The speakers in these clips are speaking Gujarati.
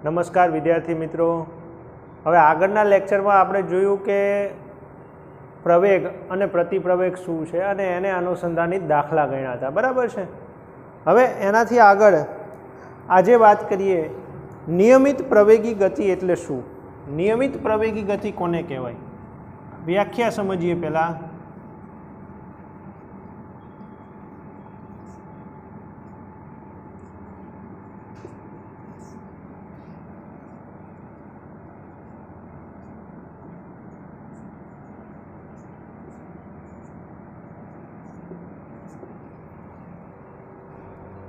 नमस्कार विद्यार्थी मित्रों। हवे आगळना लेक्चरमां आपणे जोयुं के प्रवेग अने प्रतिप्रवेग शुं छे अने एने अनुसंधानित दाखला गण्या हता, बराबर छे। हवे एनाथी आगळ आजे वात करीए नियमित प्रवेगी गति एटले शुं। नियमित प्रवेगी गति कोने कहेवाय, व्याख्या समझीए। पहेला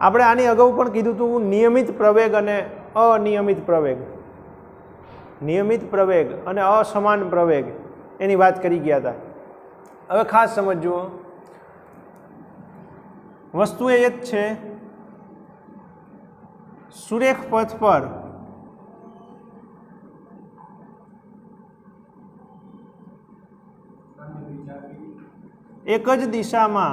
આપણે આની અગાઉ પણ કીધું હતું નિયમિત પ્રવેગ અને અનિયમિત પ્રવેગ, નિયમિત પ્રવેગ અને અસમાન પ્રવેગ એની વાત કરી ગયા હતા। હવે ખાસ સમજજો, વસ્તુ એ જ છે, સુરેખ પથ પર એક જ દિશામાં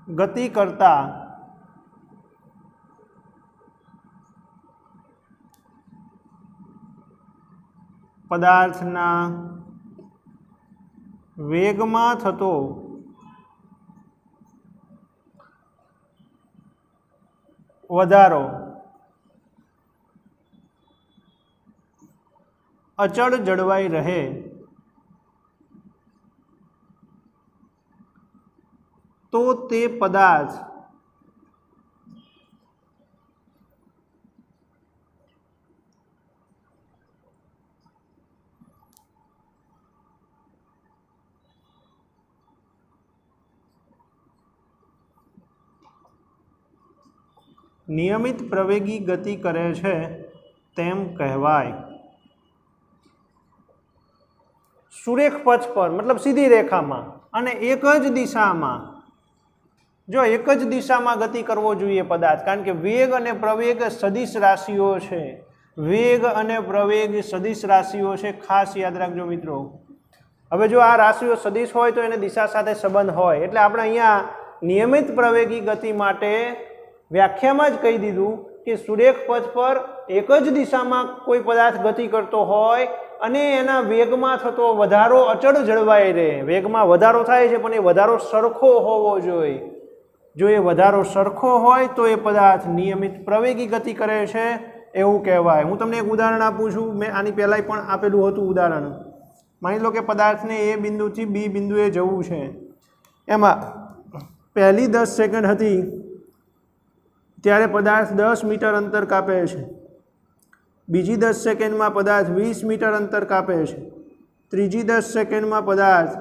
गति करता पदार्थना वेगमां थतो वधारो अचल जळवाई रहे तो ते पदार्थ नियमित प्रवेगी गति करे छे तेम कहवाय। सुरेख पथ पर मतलब सीधी रेखा में अने एक ज दिशा में, जो एक ज दिशा में गति करवो जोईए पदार्थ, कारण के वेग अने प्रवेग सदिश राशिओ छे। वेग अने प्रवेग सदिश राशिओ छे, खास याद राखजो मित्रों। हवे जो आ राशिओ सदिश होय तो एने दिशा साथे संबंध होय, एटले आपणे अहींया नियमित प्रवेगी गति माटे व्याख्यामां ज कही दीधुं के सुरेख पथ पर एक ज दिशामां कोई पदार्थ गति करतो होय अने एना वेगमां थतो वधारो अचल जळवाई रहे। वेगमां वधारो थाय छे पण ए वधारो सरखो होवो जोईए। जो ये वधारो सरखो होय तो ये पदार्थ नियमित प्रवेगी गति करे छे एवुं कहेवाय। हूँ तमने एक उदाहरण आपું છું। मैं आनी पहेलाय पण आपेલું હતું उदाहरण। मानी लो के पदार्थने ए बिंदुथी बी बिंदुए जवुं छे, एमां पहली 10 सेकंड हती त्यारे पदार्थ 10 मीटर अंतर कापे छे, बीजी 10 सेकंड में पदार्थ 20 मीटर अंतर कापे छे, त्रीजी 10 सेकंड में पदार्थ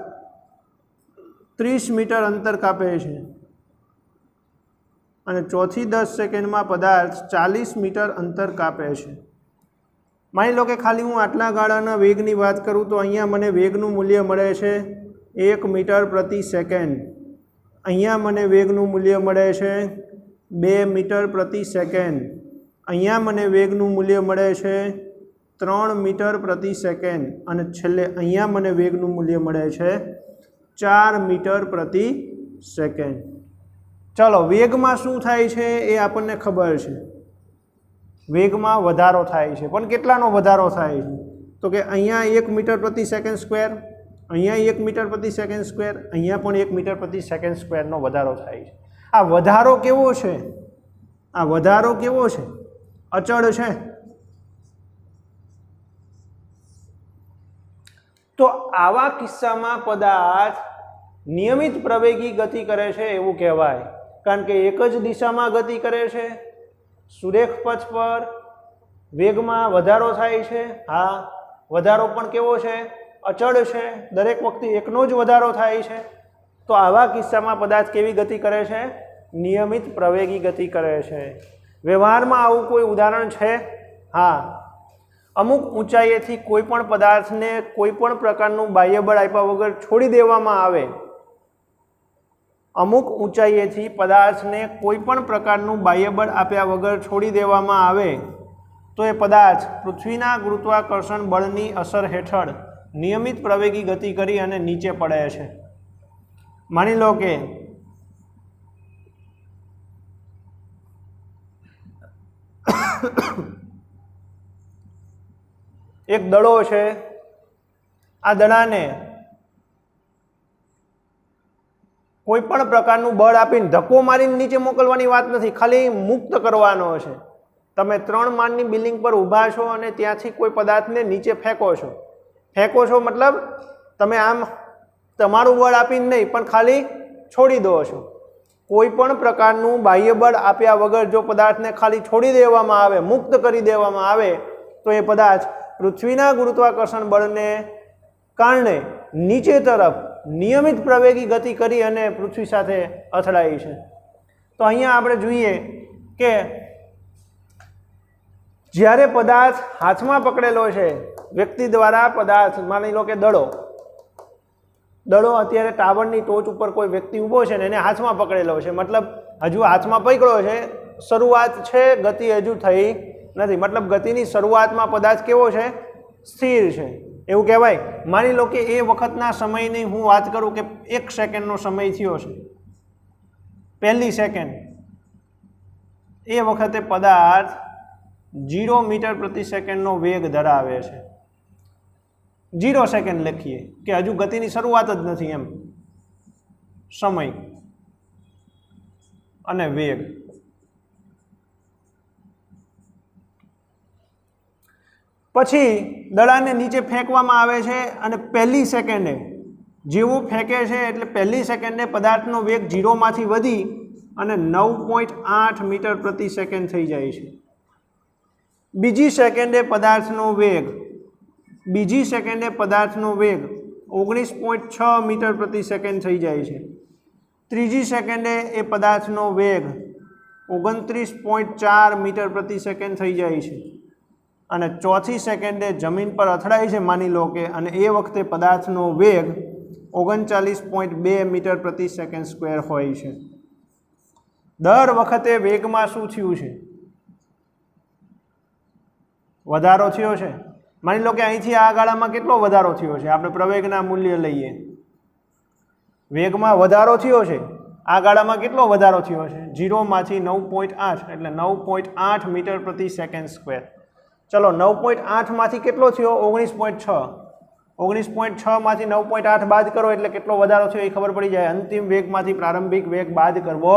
30 मीटर अंतर कापे छे અને ચોથી 10 સેકન્ડમાં પદાર્થ 40 મીટર અંતર કાપે છે। માની લો કે ખાલી હું આટલા ગાળાના વેગની વાત કરું તો અહીંયા મને વેગનું મૂલ્ય મળે છે 1 મીટર પ્રતિ સેકન્ડ। અહીંયા મને વેગનું મૂલ્ય મળે છે 2 મીટર પ્રતિ સેકન્ડ। અહીંયા મને વેગનું મૂલ્ય મળે છે 3 મીટર પ્રતિ સેકન્ડ અને છેલ્લે અહીંયા મને વેગનું મૂલ્ય મળે છે 4 મીટર પ્રતિ સેકન્ડ। चलो वेग में शू थाय छे ए आपने खबर है। वेग में वधारो थाय छे, पण केटलानो वधारो थाय छे तो कि अहींया 1 मीटर प्रति सेकंड स्क्वेर, अहींया 1 मीटर प्रति सेकंड स्क्वेर, अहींया पण 1 मीटर प्रति सेकंड स्क्वेर नो वधारो थाय छे। आ वधारो केवो छे? आ वधारो केवो छे? अचल छे। तो आवा किस्सामां पदार्थ नियमित प्रवेगी गति करे छे एवुं कहेवाय, कारण के एक ज दिशा में गति करे छे। सुरेख पथ पर वेग में वधारो थाय छे। हाँ, वधारो पण केवो छे? अचल छे। दरेक वखते एकनो ज वधारो थाय छे। तो आवा किस्सा में पदार्थ केवी गति करे छे? नियमित प्रवेगी गति करे छे। व्यवहार में आवुं कोई उदाहरण छे? हाँ, अमुक ऊंचाईएथी कोईपण पदार्थने कोईपण प्रकारनुं बाह्यबळ आप्या वगर छोड़ी देवामां आवे। अमुक ऊंचाईएथी पदार्थने कोईपण प्रकारनुं बाह्यबळ आप्या वगर छोड़ी देवामां आवे तो ये पदार्थ पृथ्वीना गुरुत्वाकर्षण बळनी असर हेठळ नियमित प्रवेगी गति करी अने नीचे पड़े छे। માની લો કે એક દડો છે, આ દડાને કોઈ પણ પ્રકારનું બળ આપીને ધક્કો મારીને નીચે મોકલવાની વાત નથી, ખાલી મુક્ત કરવાનો છે. તમે 3 માળની બિલ્ડિંગ પર ઊભા છો અને ત્યાંથી કોઈ પદાર્થને નીચે ફેંકો છો મતલબ તમે આમ તમારું બળ આપીને નહીં પણ ખાલી છોડી દો છો. કોઈ પણ પ્રકારનું બાહ્ય બળ આપ્યા વગર જો પદાર્થને ખાલી છોડી દેવામાં આવે, મુક્ત કરી દેવામાં આવે તો એ પદાર્થ પૃથ્વીના ગુરુત્વાકર્ષણ બળને કારણે નીચે તરફ નિયમિત પ્રવેગી ગતિ કરી અને પૃથ્વી સાથે અથડાય છે. તો અહીંયા આપણે જોઈએ કે જ્યારે પદાર્થ હાથમાં પકડેલો છે વ્યક્તિ દ્વારા, પદાર્થ માની લો કે દડો અત્યારે ટાવરની ટોચ ઉપર કોઈ વ્યક્તિ ઊભો છે ને એને હાથમાં પકડેલો છે, મતલબ હજુ હાથમાં પકડ્યો છે, શરૂઆત છે, ગતિ હજુ થઈ નથી, મતલબ ગતિની શરૂઆતમાં પદાર્થ કેવો છે? સ્થિર છે એવું કહેવાય. માની લો કે એ વખતના સમયની હું વાત કરું કે 1 સેકન્ડનો સમય થયો છે, 1 સેકન્ડ, એ વખતે પદાર્થ 0 મીટર પ્રતિ સેકન્ડનો વેગ ધરાવે છે. 0 સેકન્ડ લખીએ કે હજુ ગતિની શરૂઆત જ નથી એમ. સમય અને વેગ. પછી દડાને નીચે ફેંકવામાં આવે છે અને 1 સેકન્ડે જેવું ફેંકે છે એટલે 1 સેકન્ડે પદાર્થનો વેગ 0 માંથી વધી અને 9.8 મીટર પ્રતિ સેકન્ડ થઈ જાય છે. બીજી સેકન્ડે પદાર્થનો વેગ 19.6 મીટર પ્રતિ સેકન્ડ થઈ જાય છે. ત્રીજી સેકન્ડે એ પદાર્થનો વેગ 29.4 મીટર પ્રતિ સેકન્ડ થઈ જાય છે અને ચોથી સેકન્ડે જમીન પર અથડાય છે માની લો કે, અને એ વખતે પદાર્થનો વેગ 39.2 મીટર પ્રતિ સેકન્ડ સ્ક્વેર હોય છે. દર વખતે વેગમાં શું થયું છે? વધારો થયો છે. માની લો કે અહીંથી આ ગાળામાં કેટલો વધારો થયો છે? આપણે પ્રવેગના મૂલ્ય લઈએ, વેગમાં વધારો થયો છે. આ ગાળામાં કેટલો વધારો થયો છે? 0 માંથી 9.8 એટલે 9.8 મીટર પ્રતિ સેકન્ડ સ્ક્વેર. ચલો 9.8 માંથી કેટલો થયો? 19.6. 19.6 માંથી 9.8 બાદ કરો એટલે કેટલો વધારો થયો એ ખબર પડી જાય. અંતિમ વેગમાંથી પ્રારંભિક વેગ બાદ કરવો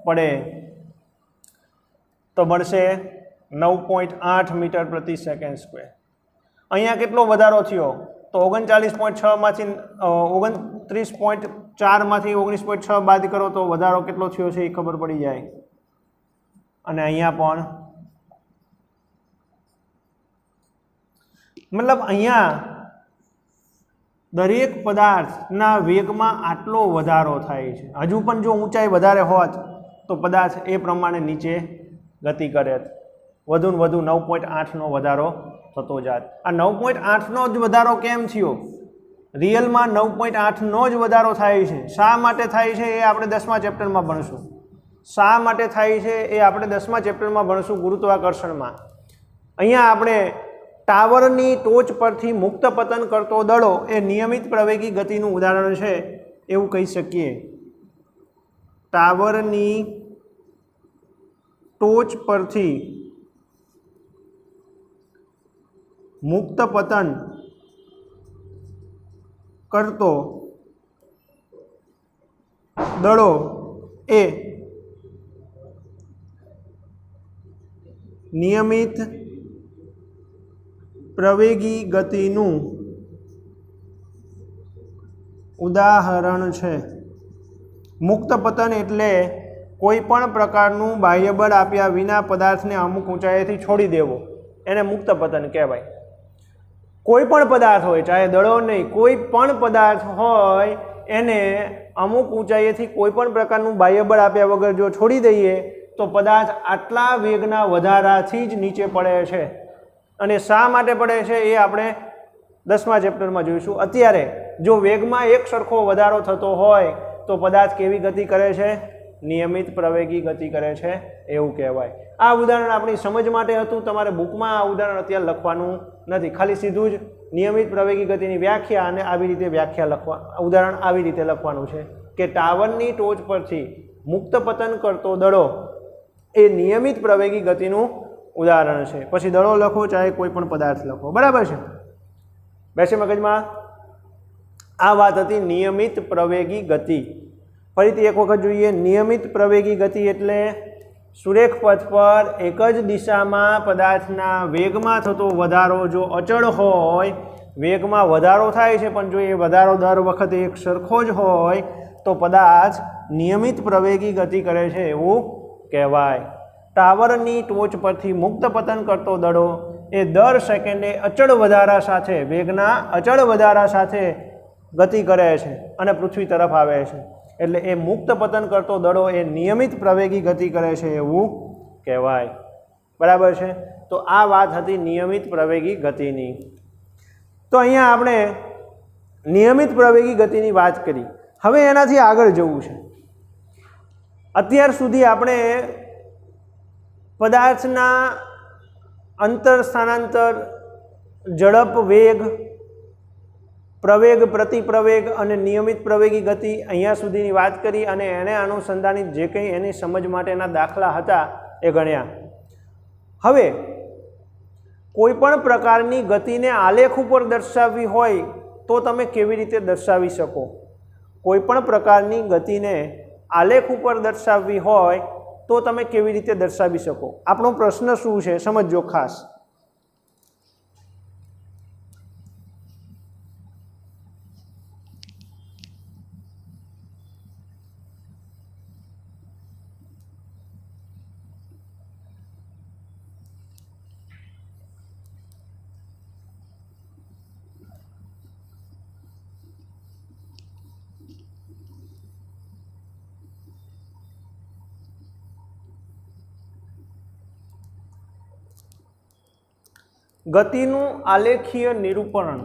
પડે તો મળશે 9.8 મીટર પ્રતિ સેકન્ડ સ્ક્વેર. અહીંયા કેટલો વધારો થયો? તો 39.6 માંથી 29.4 માંથી 19.6 બાદ કરો તો વધારો કેટલો થયો છે એ ખબર પડી જાય. અને અહીંયા પણ મતલબ અહીંયા દરેક પદાર્થના વેગમાં આટલો વધારો થાય છે. હજુ પણ જો ઊંચાઈ વધારે હોત તો પદાર્થ એ પ્રમાણે નીચે ગતિ કરે, વધુ ને વધુ 9.8નો વધારો થતો જાત. આ 9.8નો જ વધારો કેમ થયો? રિયલમાં 9.8નો જ વધારો થાય છે. શા માટે થાય છે એ આપણે 10મા ચેપ્ટરમાં ભણશું. શા માટે થાય છે એ આપણે 10મા ચેપ્ટરમાં ભણશું ગુરુત્વાકર્ષણમાં. અહીંયા આપણે ટાવરની ટોચ પરથી મુક્ત પતન કરતો દડો એ નિયમિત પ્રવેગી ગતિનું ઉદાહરણ છે એવું કહી શકીએ. ટાવરની ટોચ પરથી મુક્ત પતન કરતો દડો એ નિયમિત પ્રવેગી ગતિનું ઉદાહરણ છે. મુક્ત પતન એટલે કોઈ પણ પ્રકારનું બાહ્ય બળ આપ્યા વિના પદાર્થને અમુક ઊંચાઈથી છોડી દેવો, એને મુક્ત પતન કહેવાય. કોઈ પણ પદાર્થ હોય, ચાહે દડો નહીં, કોઈ પણ પદાર્થ હોય એને અમુક ઊંચાઈએથી કોઈ પણ પ્રકારનું બાહ્ય બળ આપ્યા વગર જો છોડી દઈએ તો પદાર્થ આટલા વેગના વધારાથી જ નીચે પડે છે. અને શા માટે પડે છે એ આપણે 10મા ચેપ્ટરમાં જોઈશું. અત્યારે જો વેગમાં એક સરખો વધારો થતો હોય તો પદાર્થ કેવી ગતિ કરે છે? નિયમિત પ્રવેગી ગતિ કરે છે એવું કહેવાય. આ ઉદાહરણ આપણી સમજ માટે હતું. તમારે બુકમાં આ ઉદાહરણ અત્યારે લખવાનું નથી, ખાલી સીધું જ નિયમિત પ્રવેગી ગતિની વ્યાખ્યા અને આવી રીતે વ્યાખ્યા લખવા, ઉદાહરણ આવી રીતે લખવાનું છે. કે ટાવરની ટોચ પરથી મુક્ત પતન કરતો દડો એ નિયમિત પ્રવેગી ગતિનું ઉદાહરણ છે. પછી દડો લખો ચાહે કોઈ પણ પદાર્થ લખો. બરાબર છે? બેસે મગજમાં? આ વાત હતી નિયમિત પ્રવેગી ગતિ. ફરીથી એક વખત જોઈએ. નિયમિત પ્રવેગી ગતિ એટલે સુરેખ પથ પર એક જ દિશામાં પદાર્થના વેગમાં થતો વધારો જો અચળ હોય, વેગમાં વધારો થાય છે પણ જો એ વધારો દર વખતે એક સરખો જ હોય તો પદાર્થ નિયમિત પ્રવેગી ગતિ કરે છે એવું કહેવાય. ટાવરની ટોચ પરથી મુક્ત પતન કરતો દડો એ દર સેકન્ડે અચળ વધારા સાથે, વેગના અચળ વધારા સાથે ગતિ કરે છે અને પૃથ્વી તરફ આવે છે. એટલે એ મુક્ત પતન કરતો દડો એ નિયમિત પ્રવેગી ગતિ કરે છે એવું કહેવાય. બરાબર છે? તો આ વાત હતી નિયમિત પ્રવેગી ગતિની. તો અહીંયા આપણે નિયમિત પ્રવેગી ગતિની વાત કરી. હવે એનાથી આગળ જવું છે. અત્યાર સુધી આપણે પદાર્થના અંતર સ્થાનાંતર, ઝડપ, વેગ, પ્રવેગ, પ્રતિપ્રવેગ અને નિયમિત પ્રવેગી ગતિ અહીંયા સુધીની વાત કરી અને એને અનુસંધાનિત જે કંઈ એની સમજ માટેના દાખલા હતા એ ગણ્યા. હવે કોઈ પણ પ્રકારની ગતિને આલેખ ઉપર દર્શાવવી હોય તો તમે કેવી રીતે દર્શાવી શકો? કોઈ પણ પ્રકારની ગતિને આલેખ ઉપર દર્શાવવી હોય તો તમે કેવી રીતે દર્શાવી શકો? આપણો પ્રશ્ન શું છે સમજો ખાસ. ગતિનું આલેખીય નિરૂપણ.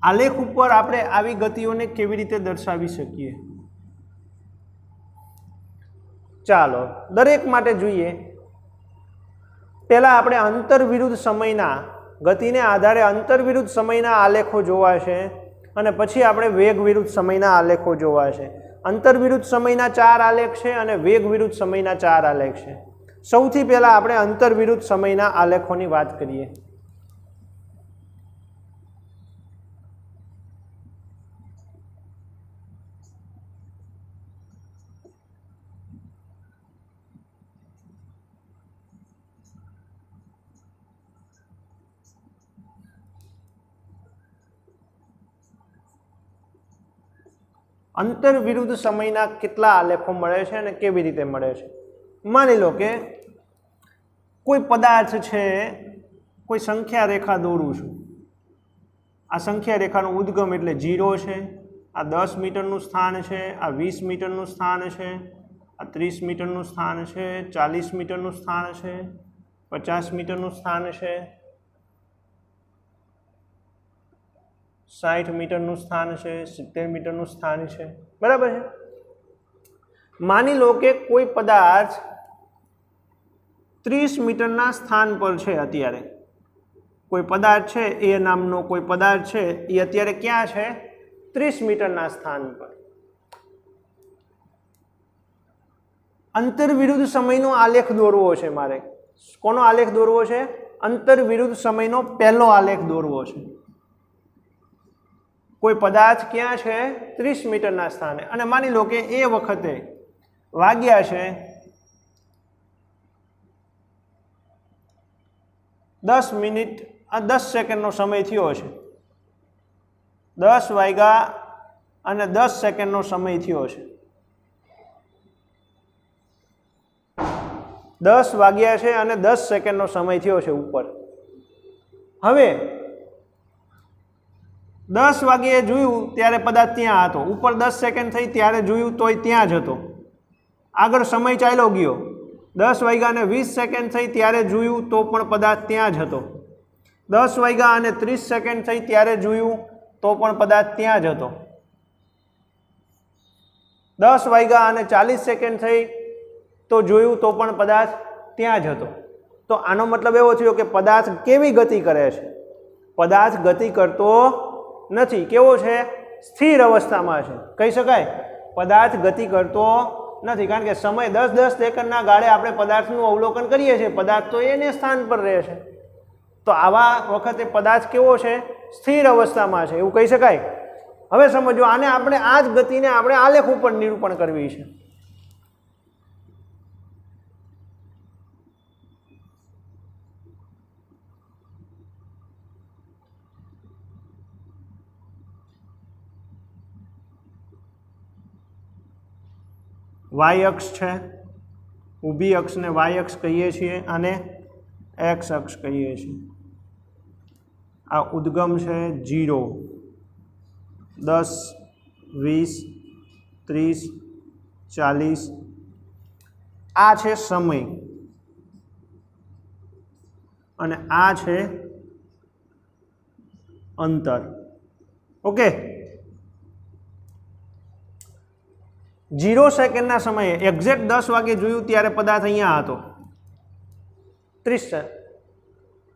આલેખ ઉપર આપણે આવી ગતિઓને કેવી રીતે દર્શાવી શકીએ? ચાલો દરેક માટે જોઈએ. પહેલાં આપણે અંતર વિરુદ્ધ સમયના, ગતિને આધારે અંતર વિરુદ્ધ સમયના આલેખો જોવા છે અને પછી આપણે વેગ વિરુદ્ધ સમયના આલેખો જોવા છે. અંતર વિરુદ્ધ સમયના 4 આલેખ છે અને વેગ વિરુદ્ધ સમયના 4 આલેખ છે. સૌથી પહેલાં આપણે અંતર વિરુદ્ધ સમયના આલેખોની વાત કરીએ. અંતર વિરુદ્ધ સમયના કેટલા આલેખો મળે છે અને કેવી રીતે મળે છે? માની લો કે કોઈ પદાર્થ છે, કોઈ સંખ્યા રેખા દોરું છું. આ સંખ્યા રેખાનો ઉદ્ગમ એટલે 0 છે, આ 10 મીટરનું સ્થાન છે, આ 20 મીટરનું સ્થાન છે, આ 30 મીટરનું સ્થાન છે, 40 મીટરનું સ્થાન છે, 50 મીટરનું સ્થાન છે, 60 મીટરનું સ્થાન છે, 70 મીટરનું સ્થાન છે. બરાબર છે? માની લો કે કોઈ પદાર્થ 30 મીટરના સ્થાન પર છે. અત્યારે કોઈ પદાર્થ છે, એ નામનો કોઈ પદાર્થ છે, એ અત્યારે ક્યાં છે? 30 મીટરના સ્થાન પર. અંતર વિરુદ્ધ સમયનો આલેખ દોરવો છે મારે. કોનો આલેખ દોરવો છે? અંતર વિરુદ્ધ સમયનો પહેલો આલેખ દોરવો છે. કોઈ પદાર્થ ક્યાં છે? 30 મીટરના સ્થાને. અને માની લો કે એ વખતે વાગ્યા છે 10 મિનિટ 10 સેકન્ડનો સમય થયો છે. 10 વાગ્યા અને 10 સેકન્ડનો સમય થયો છે. 10 વાગ્યા છે અને 10 સેકન્ડનો સમય થયો છે ઉપર. હવે 10 વાગ્યે જોયું ત્યારે પદાર્થ ત્યાં હતો. ઉપર 10 સેકન્ડ થઈ ત્યારે જોયું તોય ત્યાં જ હતો. આગળ સમય ચાલ્યો ગયો. 10 વાગ્યા અને 20 સેકન્ડ થઈ ત્યારે જોયું તો પણ પદાર્થ ત્યાં જ હતો. 10 વાગ્યા અને 30 સેકન્ડ થઈ ત્યારે જોયું તો પણ પદાર્થ ત્યાં જ હતો. 10 વાગ્યા અને 40 સેકન્ડ થઈ તો જોયું તો પણ પદાર્થ ત્યાં જ હતો। તો આનો મતલબ એવો થયો કે પદાર્થ કેવી ગતિ કરે છે? પદાર્થ ગતિ કરતો નથી। કેવો છે? સ્થિર અવસ્થામાં છે। કહી શકાય પદાર્થ ગતિ કરતો નથી, કારણ કે સમય 10-10 સેકન્ડના ગાળે આપણે પદાર્થનું અવલોકન કરીએ છીએ, પદાર્થ તો એને સ્થાન પર રહે છે। તો આવા વખતે પદાર્થ કેવો છે? સ્થિર અવસ્થામાં છે, એવું કહી શકાય। હવે સમજો, આને આપણે આ જ ગતિને આપણે આલેખ ઉપર નિરૂપણ કરવી છે। વાય અક્ષ છે, ઊભી અક્ષને વાય અક્ષ કહીએ છીએ અને એક્સ અક્ષ કહીએ છીએ। આ ઉદ્ગમ છે 0, 10, 20, 30, 40। આ છે સમય અને આ છે અંતર। ઓકે, 0 સેકન્ડના સમયે એક્ઝેક્ટ 10 વાગે જોયું ત્યારે પદાર્થ અહીંયા હતો 30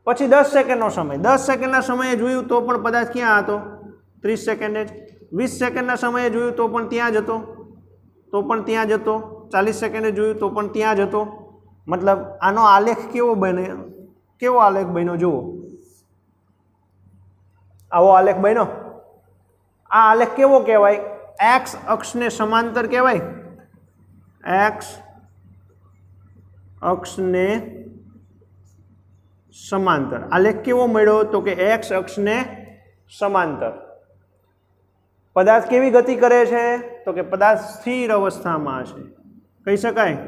પછી 10 સેકન્ડનો સમય, 10 સેકન્ડના સમયે જોયું તો પણ પદાર્થ ક્યાં હતો? 30 સેકન્ડે જ। 20 સેકન્ડના સમયે જોયું તો પણ ત્યાં જ હતો, તો પણ ત્યાં જ હતો। 40 સેકન્ડે જોયું તો પણ ત્યાં જ હતો। મતલબ આનો આલેખ કેવો બને? કેવો આલેખ બન્યો જુઓ, આવો આલેખ બન્યો। આ આલેખ કેવો કહેવાય? એક્સ અક્ષને સમાંતર કહેવાય। એક્સ અક્ષને સમાંતર આલેખ કેવો મળ્યો? તો કે એક્સ અક્ષને સમાંતર। પદાર્થ કેવી ગતિ કરે છે? તો કે પદાર્થ સ્થિર અવસ્થામાં છે, કહી શકાય।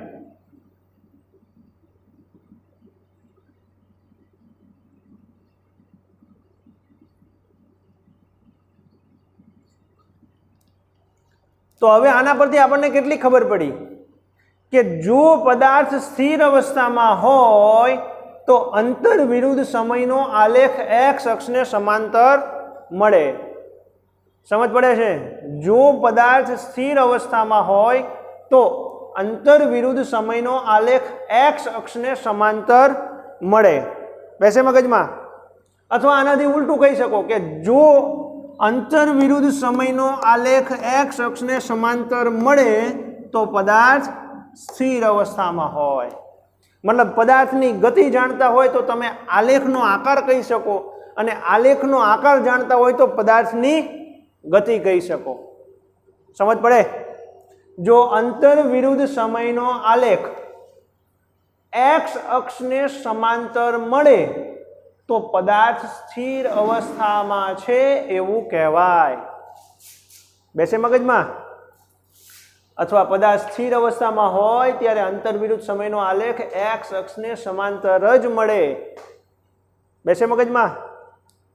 તો હવે આના પરથી આપણને કેટલી ખબર પડી કે જો પદાર્થ સ્થિર અવસ્થામાં હોય તો અંતર વિરુદ્ધ સમયનો આલેખ એક્સ અક્ષને સમાંતર મળે। સમજ પડે છે? જો પદાર્થ સ્થિર અવસ્થામાં હોય તો અંતર વિરુદ્ધ સમયનો આલેખ એક્સ અક્ષને સમાંતર મળે। બેસે મગજમાં? અથવા આનાથી ઉલટું કહી શકો કે જો અંતર વિરુદ્ધ સમયનો આલેખ એક્સ અક્ષને સમાંતર મળે તો પદાર્થ સ્થિર અવસ્થામાં હોય। મતલબ પદાર્થની ગતિ જાણતા હોય તો તમે આલેખનો આકાર કહી શકો, અને આલેખનો આકાર જાણતા હોય તો પદાર્થની ગતિ કહી શકો। સમજ પડે? જો અંતર વિરુદ્ધ સમયનો આલેખ એક્સ અક્ષને સમાંતર મળે તો પદાર્થ સ્થિર અવસ્થામાં છે એવું કહેવાય। બેસે મગજમાં? અથવા પદાર્થ સ્થિર અવસ્થામાં હોય ત્યારે અંતર વિરુદ્ધ સમયનો આલેખ એક્સ અક્ષને સમાંતર જ મળે। બેસે મગજમાં?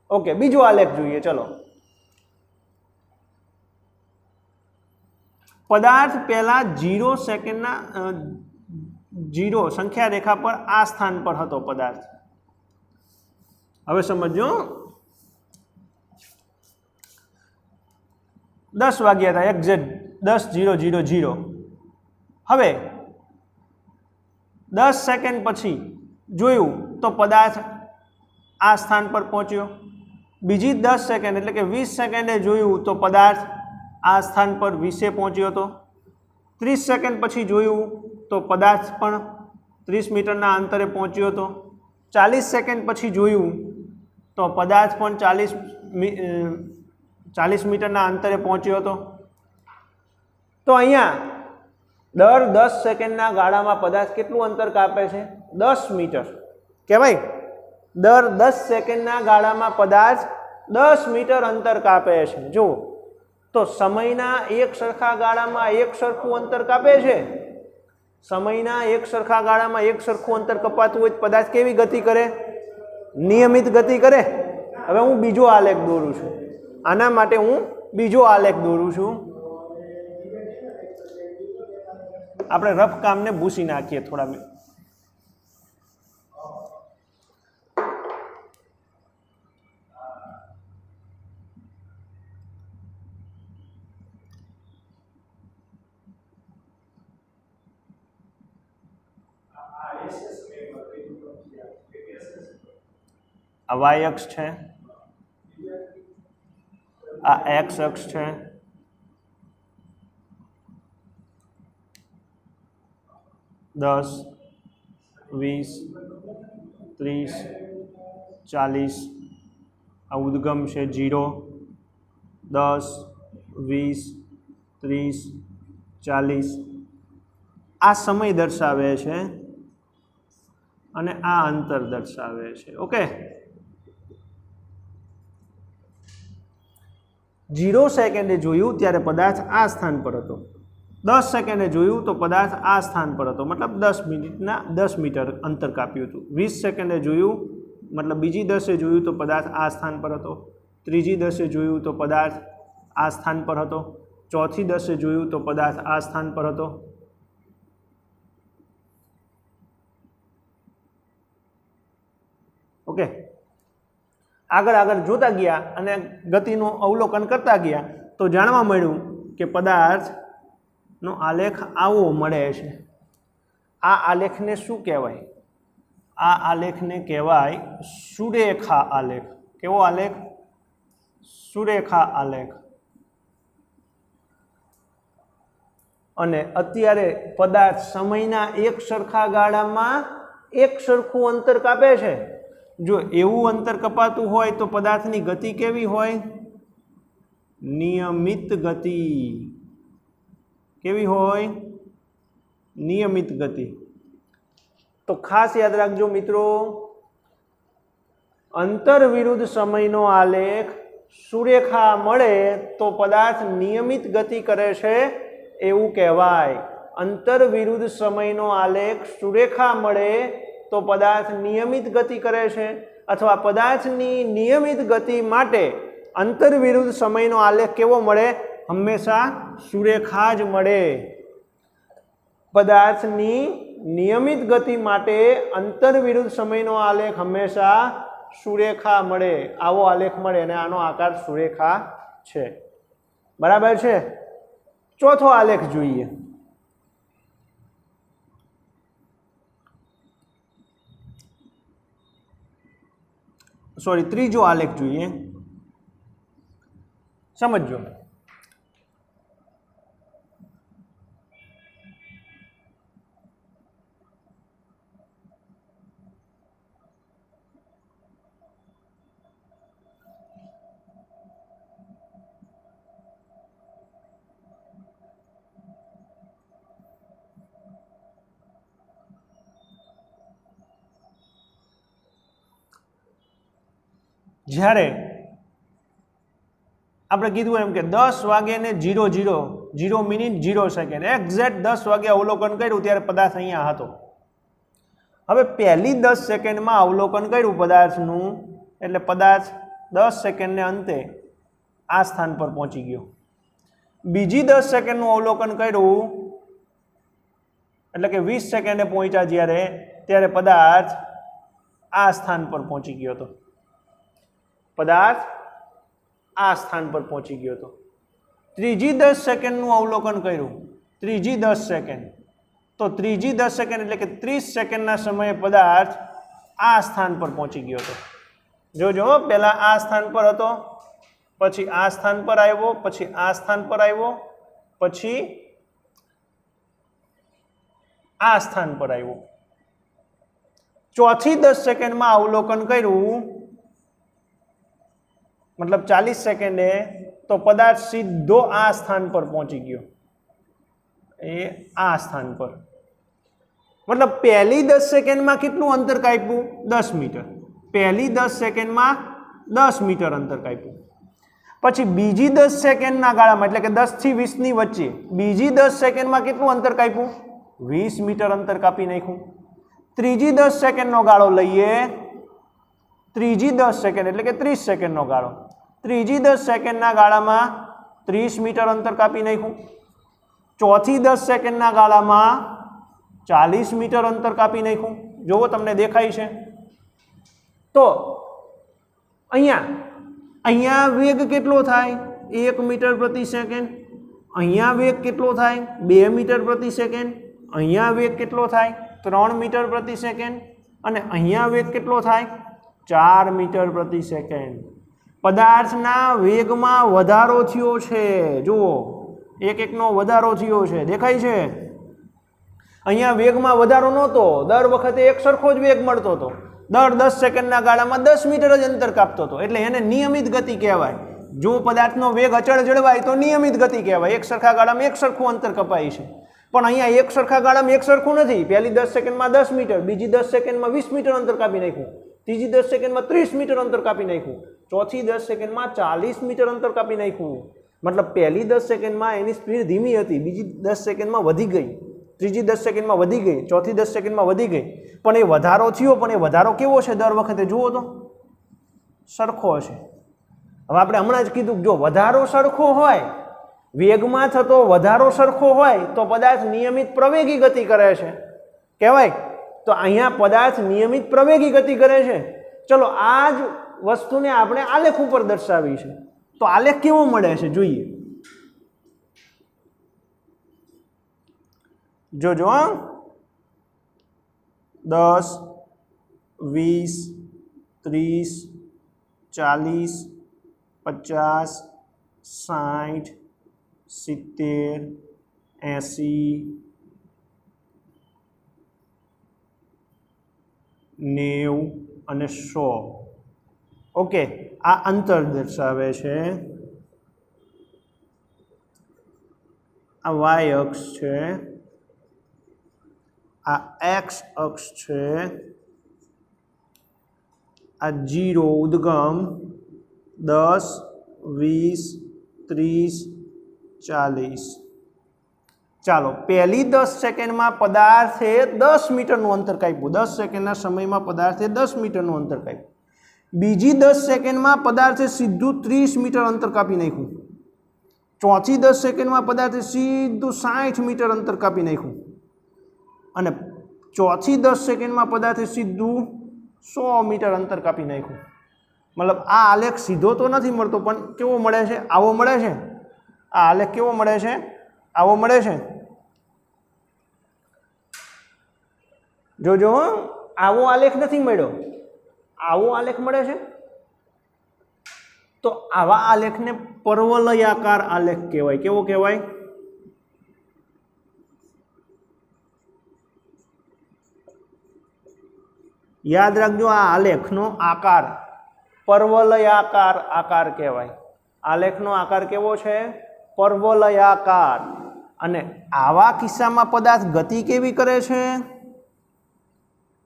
ઓકે, બીજો આલેખ જોઈએ, ચલો। પદાર્થ પહેલા 0 સેકન્ડના 0 સંખ્યા રેખા પર આ સ્થાન પર હતો પદાર્થ। હવે સમજો, 10 વાગ્યા હતા એક્ઝેક્ટ 10:00। હવે 10 સેકન્ડ પછી જોયું તો પદાર્થ આ સ્થાન પર પહોંચ્યો। બીજી 10 સેકન્ડ એટલે કે 20 સેકન્ડે જોયું તો પદાર્થ આ સ્થાન પર 20 પહોંચ્યો હતો। 30 સેકન્ડ પછી જોયું તો પદાર્થ પણ 30 મીટરના અંતરે પહોંચ્યો હતો। 40 સેકન્ડ પછી જોયું તો પદાર્થ પણ 40 મીટરના અંતરે પહોંચ્યો હતો। તો અહીંયા દર 10 સેકન્ડના ગાળામાં પદાર્થ કેટલું અંતર કાપે છે? 10 મીટર કહેવાય। દર 10 સેકન્ડના ગાળામાં પદાર્થ 10 મીટર અંતર કાપે છે। જુઓ તો સમયના એક સરખા ગાળામાં એક સરખું અંતર કાપે છે। સમયના એક સરખા ગાળામાં એક સરખું અંતર કપાતું હોય પદાર્થ કેવી ગતિ કરે? નિયમિત ગતિ કરે। હવે હું બીજો આલેખ દોરું છું, આના માટે હું બીજો આલેખ દોરું છું। આપણે રફ કામને ભૂસી નાખીએ થોડા મિનિટ। आ वाय अक्ष है, आ एक्स अक्ष है, 10, 20, 30, 40 आ उद्गम है 0, 10, 20, 30, 40 आ समय दर्शावे छे अने आ अंतर दर्शावे छे। ओके, 0 सेकंडे जोयुं त्यारे पदार्थ आ स्थान पर हतो, 10 सेकंडे जोयुं तो पदार्थ आ स्थान पर हतो, मतलब 10 मिनिटना 10 मीटर अंतर काप्युं हतुं। 20 सेकंडे जोयुं मतलब बीजी 10 जोयुं तो पदार्थ आ स्थान पर हतो, त्रीजी 10 जोयुं तो पदार्थ आ स्थान पर हतो, चौथी 10 जोयुं तो पदार्थ आ स्थान पर हतो। ओके, आगळ आगळ जोता गया अने गतिनुं अवलोकन करता गया तो जाणवा मळ्युं के पदार्थनो आलेख आवो मळे छे। आ आलेखने शुं कहेवाय? आ आलेखने कहेवाय सुरेखा आलेख। केवो आलेख? सुरेखा आलेख। अने अत्यारे पदार्थ समयना एक सरखा गाळामां एक सरखुं अंतर कापे छे। जो एवं अंतर कपातुं होय तो पदार्थनी गति केवी होय? नियमित गति। केवी होय? नियमित गति। तो खास याद राखजो मित्रों, अंतर विरुद्ध समयनो आलेख सुरेखा मळे तो पदार्थ नियमित गति करे छे एवं कहेवाय। अंतर विरुद्ध समयनो आलेख सुरेखा मळे तो पदार्थ नियमित गति करे छे, अथवा पदार्थनी नियमित गति माटे अंतर विरुद्ध समयनो आलेख केवो मळे? हमेशा सुरेखा ज मळे। पदार्थनी नियमित गति माटे अंतर विरुद्ध समयनो आलेख हमेशा सुरेखा मळे। आवो आलेख मळे अने आनो आकार सुरेखा छे। बराबर छे। चौथो आलेख जोईए। सॉरी, त्रीजो आलेख जोईए। समझो। જ્યારે આપણે કીધું એમ કે 10 વાગે ને 0 મિનિટ 0 સેકન્ડ એક્ઝેક્ટ 10 વાગે અવલોકન કર્યું ત્યારે પદાર્થ અહીંયા હતો। હવે પહેલી 10 સેકન્ડમાં અવલોકન કર્યું પદાર્થનું એટલે પદાર્થ 10 સેકન્ડને અંતે આ સ્થાન પર પહોંચી ગયો। બીજી 10 સેકન્ડનું અવલોકન કર્યું એટલે કે 20 સેકન્ડે પહોંચ્યા જ્યારે ત્યારે પદાર્થ આ સ્થાન પર પહોંચી ગયો હતો। पदार्थ आ स्थान पर पहुंची गयो तो त्रीजी 10 सेकंड अवलोकन कर्युं। त्रीजी 10 सेकंड तो त्रीजी 10 सेकंड एटले के 30 सेकंड समय पदार्थ आ स्थान पर पहुंची गयो तो। जोजो पहला आ स्थान पर हतो, पछी आ स्थान पर आव्यो, पछी आ स्थान पर आव्यो, पछी आ स्थान पर आव्यो। चौथी 10 सेकंड में अवलोकन कर्युं मतलब 40 सेकंडे तो पदार्थ सीधो आ स्थान पर पहुंची गयो। ए आ स्थान पर मतलब पहली 10 सेकंड में कितनु अंतर काप्युं? 10 मीटर। पहली 10 सेकंड में 10 मीटर अंतर काप्युं। पछी बीजी 10 सेकंड ना गाळामां एटले के 10 થી 20 ની વચ્ચે बीजी 10 सेकंड में कितनु अंतर काप्युं? 20 मीटर अंतर कापी नाख्युं। त्रीजी 10 सेकंड नो गाळो लईए। त्रीजी 10 सेकंड एटले के 30 सेकंड नो गाळो। त्रीजी 10 सेकंड ना गाळामां 30 मीटर अंतर कापी नाख्युं। चौथी 10 सेकंड ना गाळामां 40 मीटर अंतर कापी नाख्युं। जोवो तमने देखाय छे। तो अहींया अहींया वेग केटलो थाय? 1 मीटर प्रति सेकंड। अहींया वेग केटलो थाय? 2 मीटर प्रति सेकंड। अहींया वेग केटलो थाय? 3 मीटर प्रति सेकंड। अने अहींया वेग केटलो थाय? 4 મીટર પ્રતિ સેકન્ડ। પદાર્થના વેગમાં વધારો થયો છે, જુઓ એક એકનો વધારો થયો છે, દેખાય છે? અહીંયા વેગમાં વધારો નહોતો, દર વખતે એક સરખો જ વેગ મળતો હતો, દર 10 સેકન્ડના ગાળામાં 10 મીટર જ અંતર કાપતો હતો, એટલે એને નિયમિત ગતિ કહેવાય। જો પદાર્થનો વેગ અચળ જળવાય તો નિયમિત ગતિ કહેવાય, એક સરખા ગાળામાં એક સરખું અંતર કપાય છે। પણ અહીંયા એક સરખા ગાળામાં એક સરખું નથી, પહેલી 10 સેકન્ડમાં 10 મીટર, બીજી 10 સેકન્ડમાં 20 મીટર અંતર કાપી નાખ્યું, ત્રીજી 10 સેકન્ડમાં 30 મીટર અંતર કાપી નાખ્યું, ચોથી 10 સેકન્ડમાં 40 મીટર અંતર કાપી નાખ્યું। મતલબ પહેલી 10 સેકન્ડમાં એની સ્પીડ ધીમી હતી, બીજી 10 સેકન્ડમાં વધી ગઈ, ત્રીજી 10 સેકન્ડમાં વધી ગઈ, ચોથી 10 સેકન્ડમાં વધી ગઈ। પણ એ વધારો થયો, પણ એ વધારો કેવો છે દર વખતે જુઓ તો સરખો છે। હવે આપણે હમણાં જ કીધું જો વધારો સરખો હોય, વેગમાં થતો વધારો સરખો હોય તો પદાર્થ નિયમિત પ્રવેગી ગતિ કરે છે, કહેવાય। તો અહીંયા પદાર્થ નિયમિત પ્રવેગી ગતિ કરે છે। ચલો આ જ વસ્તુને આપણે આલેખ ઉપર દર્શાવી છે, તો આલેખ કેવો મળે છે જોઈએ। જોજો 10, 20, 30, 40, 50, 60, 70, 80, 90 અને 100। ઓકે, આ અંતર દર્શાવે છે, આ વાય અક્ષ છે, આ એક્સ અક્ષ છે, આ 0 ઉદ્ગમ 10, 20, 30, 40। ચાલો પહેલી 10 સેકન્ડમાં પદાર્થે 10 મીટરનું અંતર કાપ્યું, 10 સેકન્ડના સમયમાં પદાર્થે 10 મીટરનું અંતર કાપ્યું। બીજી 10 સેકન્ડમાં પદાર્થે સીધું 30 મીટર અંતર કાપી નાખ્યું, ચોથી 10 સેકન્ડમાં પદાર્થે સીધું 60 મીટર અંતર કાપી નાખ્યું, અને ચોથી 10 સેકન્ડમાં પદાર્થે સીધું 100 મીટર અંતર કાપી નાખ્યું। મતલબ આ આલેખ સીધો તો નથી મળતો, પણ કેવો મળે છે? આવો મળે છે। આ આલેખ કેવો મળે છે? આવો મળે છે। જોજો આવો આલેખ નથી મળ્યો, આવો આલેખ મળે છે। તો આવા આલેખને પરવલયાકાર આલેખ કહેવાય। કેવો કહેવાય? યાદ રાખજો, આ આલેખનો આકાર પરવલયાકાર આકાર કહેવાય। આલેખનો આકાર કેવો છે? પરવલયાકાર। અને આવા કિસ્સામાં પદાર્થ ગતિ કેવી કરે છે?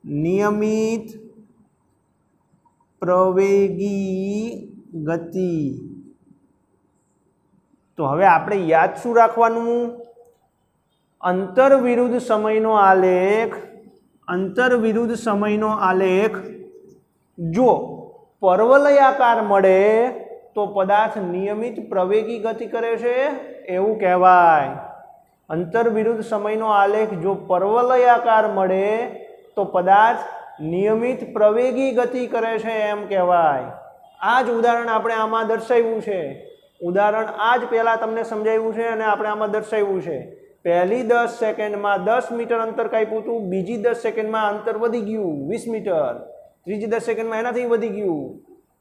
નિયમિત પ્રવેગી ગતિ। તો હવે આપણે યાદ શું રાખવાનું? અંતર વિરુદ્ધ સમયનો આલેખ, અંતર વિરુદ્ધ સમયનો આલેખ જો પરવલયાકાર મળે તો પદાર્થ નિયમિત પ્રવેગી ગતિ કરે છે એવું કહેવાય। અંતર વિરુદ્ધ સમયનો આલેખ જો પરવલયાકાર મળે તો પદાર્થ નિયમિત પ્રવેગી ગતિ કરે છે એમ કહેવાય। આ જ ઉદાહરણ આપણે આમાં દર્શાવ્યું છે, ઉદાહરણ આ જ પહેલાં તમને સમજાવ્યું છે અને આપણે આમાં દર્શાવ્યું છે। પહેલી 10 સેકન્ડમાં 10 મીટર અંતર કાપ્યું હતું, બીજી 10 સેકન્ડમાં અંતર વધી ગયું 20 મીટર, ત્રીજી 10 સેકન્ડમાં એનાથી વધી ગયું,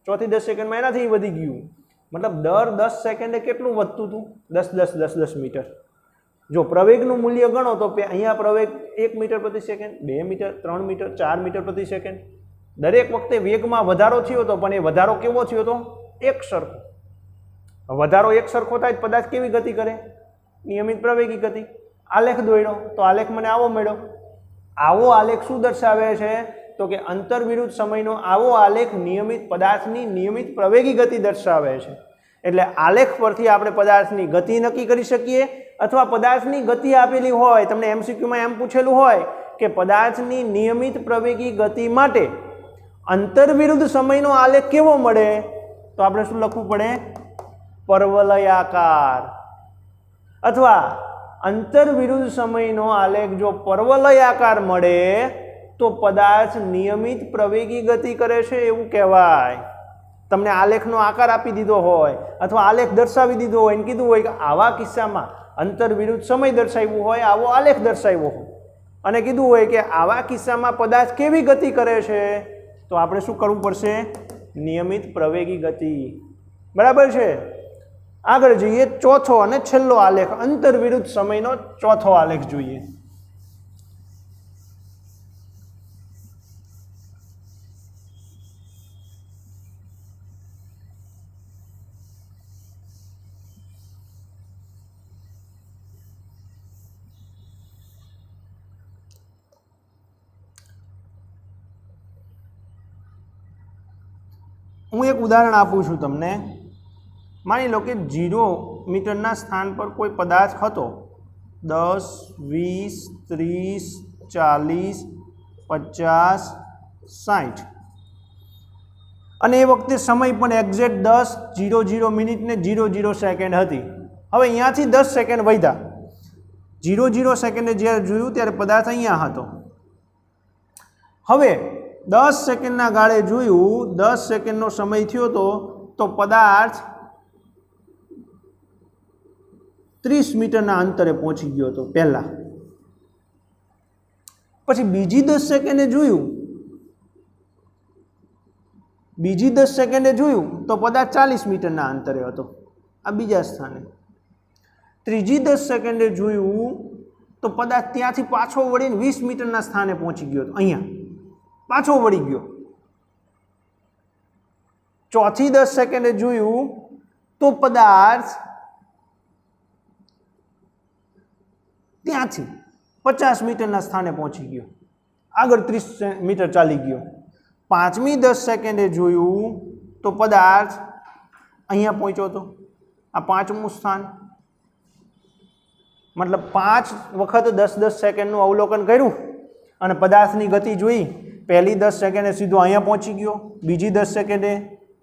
ચોથી 10 સેકન્ડમાં એનાથી વધી ગયું। મતલબ દર 10 સેકન્ડે કેટલું વધતું હતું? 10 મીટર। જો પ્રવેગનું મૂલ્ય ગણો તો અહીંયા પ્રવેગ 1 મીટર પ્રતિ સેકન્ડ, 2 મીટર, 3 મીટર, 4 મીટર પ્રતિ સેકન્ડ। દરેક વખતે વેગમાં વધારો થયો હતો, પણ એ વધારો કેવો થયો હતો? એક સરખો। વધારો એક સરખો થાય પદાર્થ કેવી ગતિ કરે? નિયમિત પ્રવેગી ગતિ। આલેખ દોર્યો તો આલેખ મને આવો મળ્યો। આવો આલેખ શું દર્શાવે છે? તો કે અંતર વિરુદ્ધ સમયનો આવો આલેખ નિયમિત પદાર્થની નિયમિત પ્રવેગી ગતિ દર્શાવે છે। એટલે આલેખ પરથી આપણે પદાર્થની ગતિ નક્કી કરી શકીએ, અથવા પદાર્થની ગતિ આપેલી હોય, તમને એમસીક્યુમાં એમ પૂછેલું હોય કે પદાર્થની નિયમિત પ્રવેગી ગતિ માટે અંતર વિરુદ્ધ સમયનો આલેખ કેવો મળે, તો આપણે શું લખવું પડે? પરવલયાકાર। અથવા અંતર વિરુદ્ધ સમયનો આલેખ જો પરવલયાકાર મળે તો પદાર્થ નિયમિત પ્રવેગી ગતિ કરે છે એવું કહેવાય। તમને આલેખનો આકાર આપી દીધો હોય અથવા આલેખ દર્શાવી દીધો હોય અને કીધું હોય કે આવા કિસ્સામાં અંતર વિરુદ્ધ સમય દર્શાવ્યું હોય, આવો આલેખ દર્શાવ્યો હોય, અને કીધું હોય કે આવા કિસ્સામાં પદાર્થ કેવી ગતિ કરે છે, तो આપણે શું કરવું પડશે? નિયમિત પ્રવેગી ગતિ। બરાબર છે। આગળ જોઈએ ચોથો અને છેલ્લો આલેખ, અંતર વિરુદ્ધ સમયનો ચોથો આલેખ જોઈએ। હું એક ઉદાહરણ આપું છું તમને। માની લો કે 0 મીટરના સ્થાન પર કોઈ પદાર્થ હતો, 10, 20, 30, 40, 50, 60 અને એ વખતે સમય પણ એક્ઝેક્ટ 10:00 મિનિટ ને 00 સેકન્ડ હતી। હવે અહીંયાથી 10 સેકન્ડ વધ્યા, 00 સેકન્ડે જ્યારે જોયું ત્યારે પદાર્થ અહીંયા હતો। હવે 10 સેકન્ડના ગાળે જોયું, 10 સેકન્ડનો સમય થયો તો પદાર્થ 30 મીટરના અંતરે પહોંચી ગયો હતો પહેલાં। પછી બીજી 10 સેકન્ડે જોયું, તો પદાર્થ 40 મીટરના અંતરે હતો, આ બીજા સ્થાને। ત્રીજી 10 સેકન્ડે જોયું તો પદાર્થ ત્યાંથી પાછો વળીને 20 મીટરના સ્થાને પહોંચી ગયો હતો, અહીંયા પાછો વળી ગયો। ચોથી 10 સેકન્ડે જોયું તો પદાર્થ ત્યાંથી 50 મીટરના સ્થાને પહોંચી ગયો, આગળ 30 મીટર ચાલી ગયો। પાંચમી 10 સેકન્ડે જોયું તો પદાર્થ અહીંયા પહોંચ્યો હતો, આ પાંચમું સ્થાન। મતલબ 5 વખત 10-10 સેકન્ડનું અવલોકન કર્યું અને પદાર્થની ગતિ જોઈ। પહેલી 10 સેકન્ડે સીધો અહીંયા પહોંચી ગયો, બીજી 10 સેકન્ડે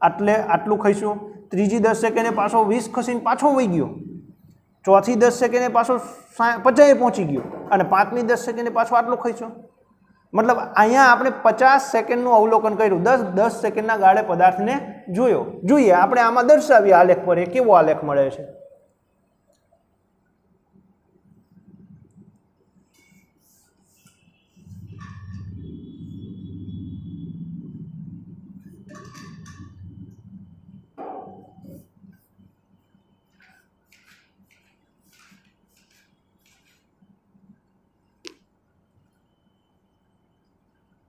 આટલું ખસ્યું, ત્રીજી 10 સેકન્ડે પાછો 20 ખસીને પાછો વહી ગયો, ચોથી 10 સેકન્ડે પાછો 50 પહોંચી ગયો અને પાંચમી 10 સેકન્ડે પાછો આટલો ખસ્યો। મતલબ અહીંયા આપણે 50 સેકન્ડનું અવલોકન કર્યું, 10 સેકન્ડના ગાળે પદાર્થને જોયો। જોઈએ આપણે આમાં દર્શાવીએ આલેખ પર એ કેવો આલેખ મળે છે।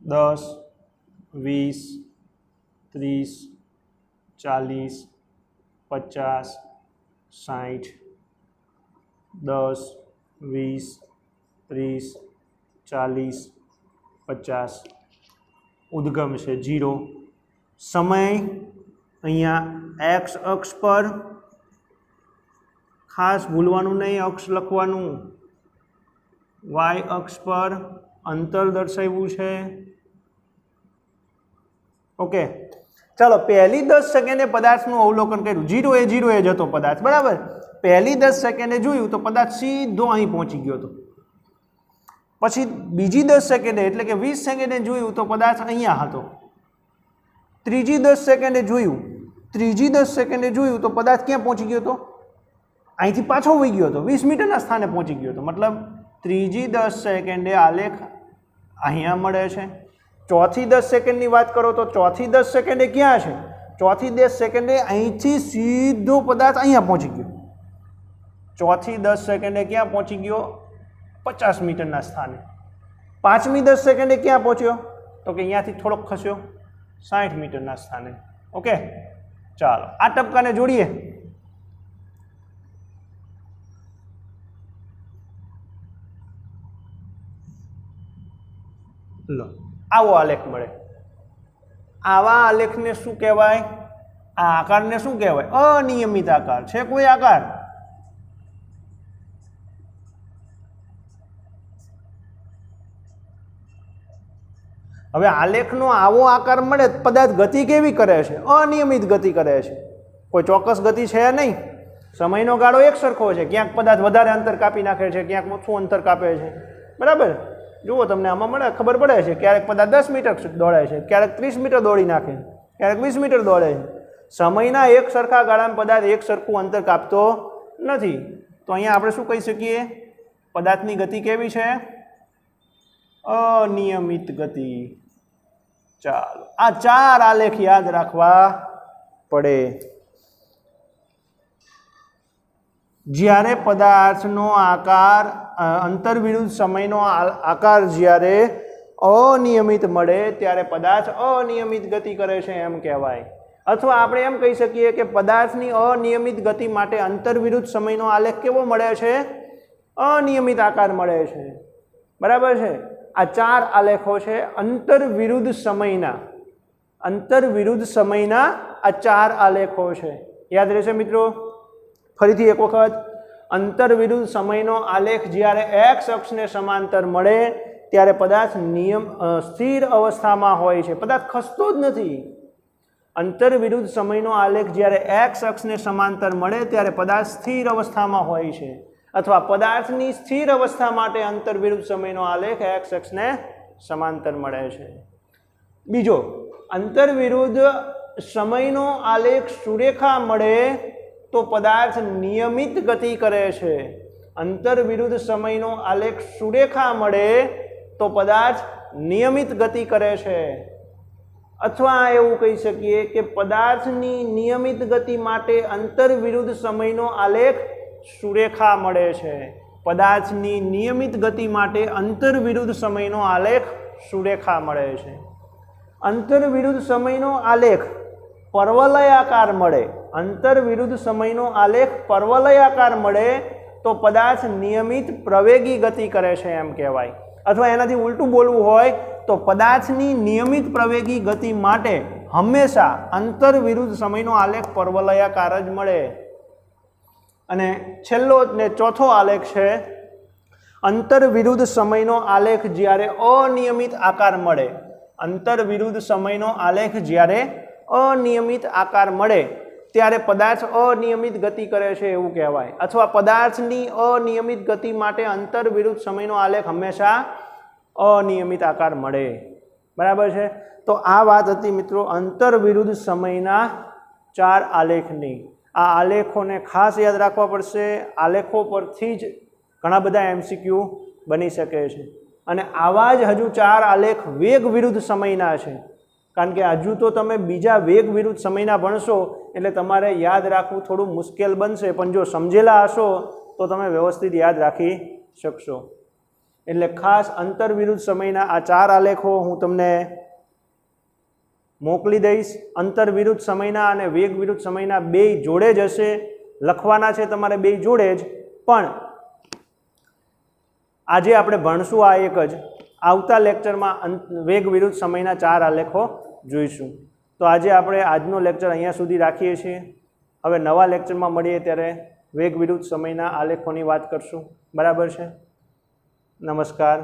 दस 20 30 40 50 60 10 20 30 40 50 ઉદ્ગમ છે 0। સમય અહીંયા એક્સ અક્ષ પર, ખાસ ભૂલવાનું નહીં, અક્ષ લખવાનું। વાય અક્ષ પર અંતર દર્શાવ્યું છે। ઓકે, ચાલો પહેલી 10 સેકન્ડે પદાર્થનું અવલોકન કર્યું, 0 એ જ હતો પદાર્થ, બરાબર। પહેલી 10 સેકન્ડે જોયું તો પદાર્થ સીધો અહીં પહોંચી ગયો હતો। પછી બીજી 10 સેકન્ડે એટલે કે 20 સેકન્ડે જોયું તો પદાર્થ અહીંયા હતો। ત્રીજી 10 સેકન્ડે જોયું તો પદાર્થ ક્યાં પહોંચી ગયો હતો? અહીંથી પાછો વહી ગયો હતો, 20 મીટરના સ્થાને પહોંચી ગયો હતો। મતલબ ત્રીજી 10 સેકન્ડે આલેખ અહીંયા મળે છે। ચોથી 10 સેકન્ડની વાત કરો તો ચોથી 10 સેકન્ડે ક્યાં છે? ચોથી 10 સેકન્ડે અહીંથી સીધો પદાર્થ અહીંયા પહોંચી ગયો। ચોથી 10 સેકન્ડે ક્યાં પહોંચી ગયો? 50 મીટરના સ્થાને। પાંચમી 10 સેકન્ડે ક્યાં પહોંચ્યો? તો કે અહીંયાથી થોડોક ખસ્યો, 60 મીટરના સ્થાને। ઓકે, ચાલો આ ટપકાને જોડીએ। લો આવો આલેખ મળે। આવા આલેખને શું કહેવાય? આ આકારને શું કહેવાય? અનિયમિત આકાર છે કોઈ આકાર? હવે આલેખનો આવો આકાર મળે, પદાર્થ ગતિ કેવી કરે છે? અનિયમિત ગતિ કરે છે, કોઈ ચોક્કસ ગતિ છે નહીં। સમયનો ગાળો એક સરખો છે, ક્યાંક પદાર્થ વધારે અંતર કાપી નાખે છે, ક્યાંક ઓછું અંતર કાપે છે, બરાબર। જુઓ તમને આમાં મળે, ખબર પડે છે, ક્યારેક પદાર્થ 10 મીટર દોડે છે, ક્યારેક 30 મીટર દોડી નાખે, ક્યારેક 20 મીટર દોડે છે। સમયના એક સરખા ગાળામાં પદાર્થ એક સરખું અંતર કાપતો નથી। તો અહીંયા આપણે શું કહી શકીએ? પદાર્થની ગતિ કેવી છે? અનિયમિત ગતિ। ચાલો આ 4 આલેખ યાદ રાખવા પડે. જ્યારે પદાર્થનો આકાર અંતરવિરુદ્ધ સમયનો આકાર જ્યારે અનિયમિત મળે ત્યારે પદાર્થ અનિયમિત ગતિ કરે છે એમ કહેવાય. અથવા આપણે એમ કહી શકીએ કે પદાર્થની અનિયમિત ગતિ માટે અંતરવિરુદ્ધ સમયનો આલેખ કેવો મળે છે? અનિયમિત આકાર મળે છે. બરાબર છે. આ 4 આલેખો છે અંતરવિરુદ્ધ સમયના આ 4 આલેખો છે. યાદ રહેશે મિત્રો? ફરીથી એક વખત, અંતરવિરુદ્ધ સમયનો આલેખ જ્યારે એક્સ અક્ષને સમાંતર મળે ત્યારે પદાર્થ સ્થિર અવસ્થામાં હોય છે, પદાર્થ ખસતો જ નથી. અંતરવિરુદ્ધ સમયનો આલેખ જ્યારે એક્સ અક્ષને સમાંતર મળે ત્યારે પદાર્થ સ્થિર અવસ્થામાં હોય છે, અથવા પદાર્થની સ્થિર અવસ્થા માટે અંતરવિરુદ્ધ સમયનો આલેખ એક્સ અક્ષને સમાંતર મળે છે. બીજો, અંતરવિરુદ્ધ સમયનો આલેખ સુરેખા મળે તો પદાર્થ નિયમિત ગતિ કરે છે. અંતરવિરુદ્ધ સમયનો આલેખ સુરેખા મળે તો પદાર્થ નિયમિત ગતિ કરે છે. અથવા એવું કહી શકીએ કે પદાર્થની નિયમિત ગતિ માટે અંતરવિરુદ્ધ સમયનો આલેખ સુરેખા મળે છે. પદાર્થની નિયમિત ગતિ માટે અંતરવિરુદ્ધ સમયનો આલેખ સુરેખા મળે છે. અંતરવિરુદ્ધ સમયનો આલેખ પર્વલયાકાર મળે, અંતરવિરુદ્ધ સમયનો આલેખ પર્વલયાકાર મળે તો પદાર્થ નિયમિત પ્રવેગી ગતિ કરે છે એમ કહેવાય. અથવા એનાથી ઉલટું બોલવું હોય તો પદાર્થની નિયમિત પ્રવેગી ગતિ માટે હંમેશા અંતરવિરુદ્ધ સમયનો આલેખ પર્વલયાકાર જ મળે. અને છેલ્લો ને ચોથો આલેખ છે અંતરવિરુદ્ધ સમયનો આલેખ જ્યારે અનિયમિત આકાર મળે. અંતરવિરુદ્ધ સમયનો આલેખ જ્યારે અનિયમિત આકાર મળે ત્યારે પદાર્થ અનિયમિત ગતિ કરે છે એવું કહેવાય. અથવા પદાર્થની અનિયમિત ગતિ માટે અંતરવિરુદ્ધ સમયનો આલેખ હંમેશા અનિયમિત આકાર મળે. બરાબર છે. તો આ વાત હતી મિત્રો અંતરવિરુદ્ધ સમયના 4 આલેખની. આ આલેખોને ખાસ યાદ રાખવા પડશે. આલેખો પરથી જ ઘણા બધા MCQ બની શકે છે. અને આવા જ હજુ 4 આલેખ વેગ વિરુદ્ધ સમયના છે. કારણ કે હજુ તો તમે બીજા વેગ વિરુદ્ધ સમયના ભણશો એટલે તમારે યાદ રાખવું થોડું મુશ્કેલ બનશે, પણ જો સમજેલા હશો તો તમે વ્યવસ્થિત યાદ રાખી શકશો. એટલે ખાસ અંતરવિરુદ્ધ સમયના આ 4 આલેખો હું તમને મોકલી દઈશ. અંતરવિરુદ્ધ સમયના અને વેગ વિરુદ્ધ સમયના બેય જોડે જ હશે, લખવાના છે તમારે બેય જોડે જ. પણ આજે આપણે ભણશું આ એક જ. આવતા લેક્ચરમાં વેગ વિરુદ્ધ સમયના 4 આલેખો જોઈશું. તો આજે આપણે આજનો લેક્ચર અહીંયા સુધી રાખીએ છીએ. હવે નવા લેક્ચરમાં મળીએ ત્યારે વેગ વિરુદ્ધ સમયના આલેખોની વાત કરશું. બરાબર છે. નમસ્કાર.